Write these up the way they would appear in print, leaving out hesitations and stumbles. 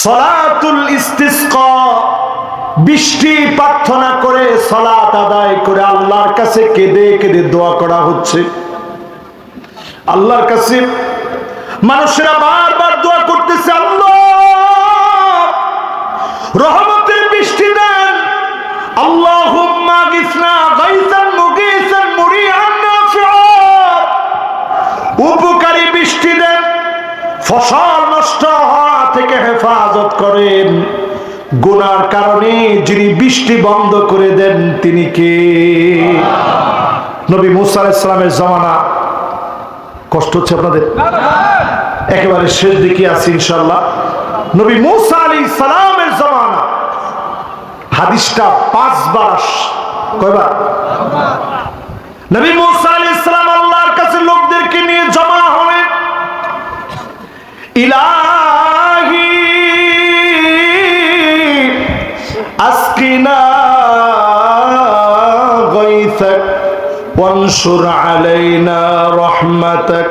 সালাতুল ইস্তিসকা, বৃষ্টি প্রার্থনা করে সালাত আদায় করে আল্লাহর কাছে কেঁদে কেঁদে দোয়া করা হচ্ছে। আল্লাহর কাছে মানুষেরা বারবার দোয়া করতেছে, আল্লাহ রহমতের বৃষ্টি দেন, আল্লাহুম্মা গিসনা গাইসান মুগীসান মুরিআন নাফিআ, উপকারী বৃষ্টি দেন, ফসল নষ্ট হওয়া থেকে হেফাজত করেন। গুনার কারণে যিনি বৃষ্টি বন্ধ করে দেন তিনি কে? নবী মুসা আলাইহিস সালামের জামানা। কষ্ট হচ্ছে আপনাদের? একেবারে শেষ দিকে আছি ইনশাআল্লাহ। নবী মুসা আলাইহিস সালামের জামানা, হাদিসটা 5 বার। কয়বার? নবী মুসা আলাইহিস সালাম আল্লাহর কাছে লোকদেরকে নিয়ে জমা হলেন। ইলাহি আসকিনা গায়সাক ওয়ানশুর আলাইনা রাহমাতাক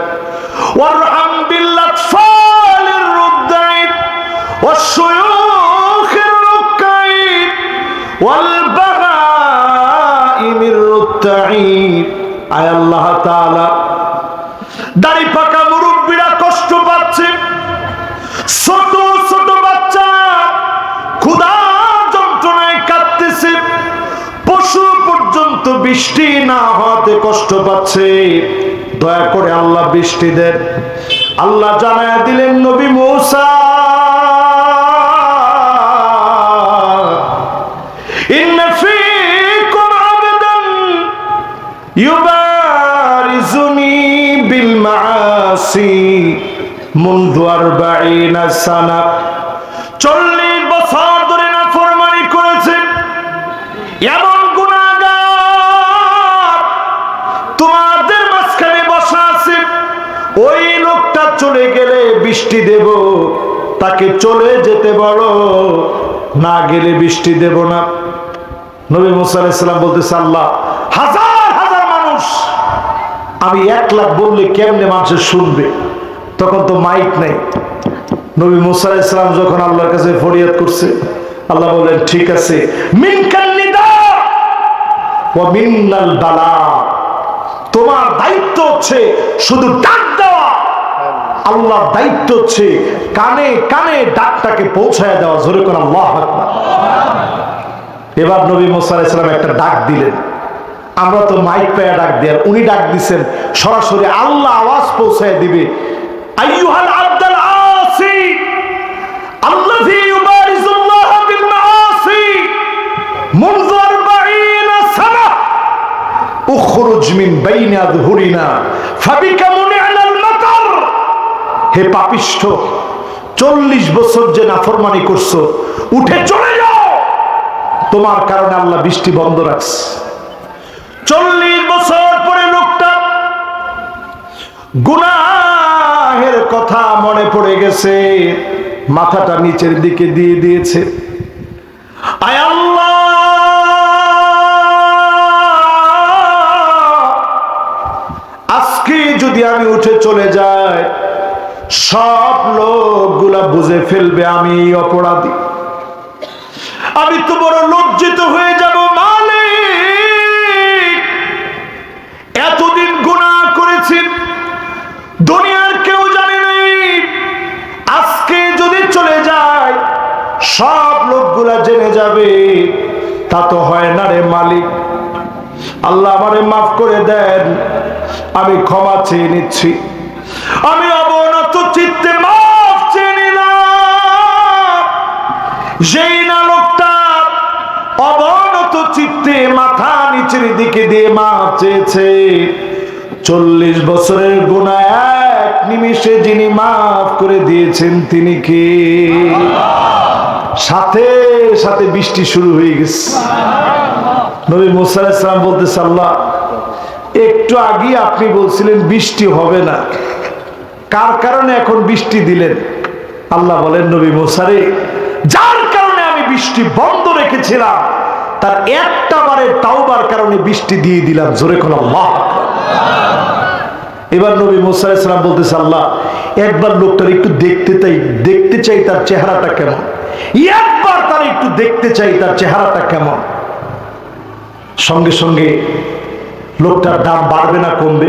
ওয়ারহাম বিল আতফালির রুদ্দাই ওয়াশ-শুয়ুখির রুক্কাই ওয়াল বাগাইমির রুত্তাই। আয় আল্লাহ তাআলা, দাড়ি পাকা মুরব্বিরা কষ্ট পাচ্ছে, ছোট ছোট বাচ্চা ক্ষুধা যন্ত্রণায় কাঁদতেছে, পশু পর্যন্ত বৃষ্টি না হওয়াতে কষ্ট পাচ্ছে। দয়া করে আল্লাহ বৃষ্টি দেন। আল্লাহ জানায়া দিলেন নবী মুসা, ইন্না ফীকুম আবদান ইউবারিজুনি বিল মাআসি মুনযু 40 সানা, 40 বছর ধরে নাফরমানি করেছে এমন গুনাহগার তোমাদের মাঝখানে বসা আছে। ওই লোকটা চলে গেলে বৃষ্টি দেব, তাকে চলে যেতে বলো, না গেলে বৃষ্টি দেব না। নবী মুসা আলাইহিস সালাম বলতেছে, আল্লাহ হাজার হাজার মানুষ, আমি 1 লাখ বললে কেমনে মানুষের শুনবে? তখন তো মাইক নাই। নবী মুসা আলাইহিস সালাম যখন আল্লাহর কাছে ফরিয়াদ করছে, আল্লাহ বললেন ঠিক আছে, মিনকান নিদা ওয়া মিন্নাল বালা, তোমার দায়িত্ব হচ্ছে শুধু ডাক দেওয়া, আল্লাহর দায়িত্ব হচ্ছে কানে কানে ডাকটাকে পৌঁছায় দেওয়া। জোরে করে আল্লাহু আকবার। এবার নবী মুসা আলাইহিস সালাম একটা ডাক দিলেন। আমরা তো মাইক পেয়ে ডাক দেন, উনি ডাক দিচ্ছেন সরাসরি, আল্লাহ আওয়াজ পৌঁছায় দিবে। আইয়ুহাল আবদাল আসি আল্লাযী ইউবারিজুল্লাহ বিল মাআসি মুনযু 40 সানা উখরুজ মিন বাইনি আযহুরিনা ফাবিকা মুনি'নাল মাতার। হে পাপিষ্ঠ, 40 বছর যে নাফরমানি করছো, উঠে চলে যাও, তোমার কারণে আল্লাহ বৃষ্টি বন্ধ রাখছে। 40 বছর পরে লোকটা গুনাহের কথা মনে পড়ে গেছে, মাথাটা নিচের দিকে দিয়ে দিয়েছে। আয় আল্লাহ, আজকে যদি আমি উঠে চলে যাই, সব লোকগুলা বুঝে ফেলবে আমি অপরাধী, আমি তো বড় লজ্জিত হয়ে যাব। মালিক, এতদিন গুনাহ করেছি, দুনিয়ার কেউ জানে নাই, আজকে যদি চলে যায় সব লোকগুলা জেনে যাবে, তা তো হয় না রে মালিক। আল্লাহ আমারে মাফ করে দেন, আমি ক্ষমা চেয়ে নিচ্ছি, আমি অবনত চিত্তে মাফ চেয়ে নিলাম। যেই না লোকটা অবনত চিত্তে মাথা নিচের দিকে দিয়ে মাফ চেয়েছে, 40 বছরের গুনাহ এক নিমিষে যিনি মাফ করে দিয়েছেন তিনি কে? সাথে সাথে বৃষ্টি শুরু হয়ে গেছে। নবী মুসা আলাইহিস সালাম বলতেছে, আল্লাহ একটু আগে আপনি বলছিলেন বৃষ্টি হবে না, কার কারণে এখন বৃষ্টি দিলেন? আল্লাহ বলেন, নবী মুসা রে, যার কারণে আমি বৃষ্টি বন্ধ রেখেছিলাম তার একটা বারের তাওবার কারণে বৃষ্টি দিয়ে দিলাম। জোরে কোন আল্লাহ। এবার নবী মুসা আলাইহিস সালাম বলতেছে, আল্লাহ একবার লোকটার একটু দেখতে চাই তার চেহারাটা কেমন, একবার তার একটু দেখতে চাই তার চেহারাটা কেমন। সঙ্গে সঙ্গে লোকটার দাম বাড়বে না কমবে?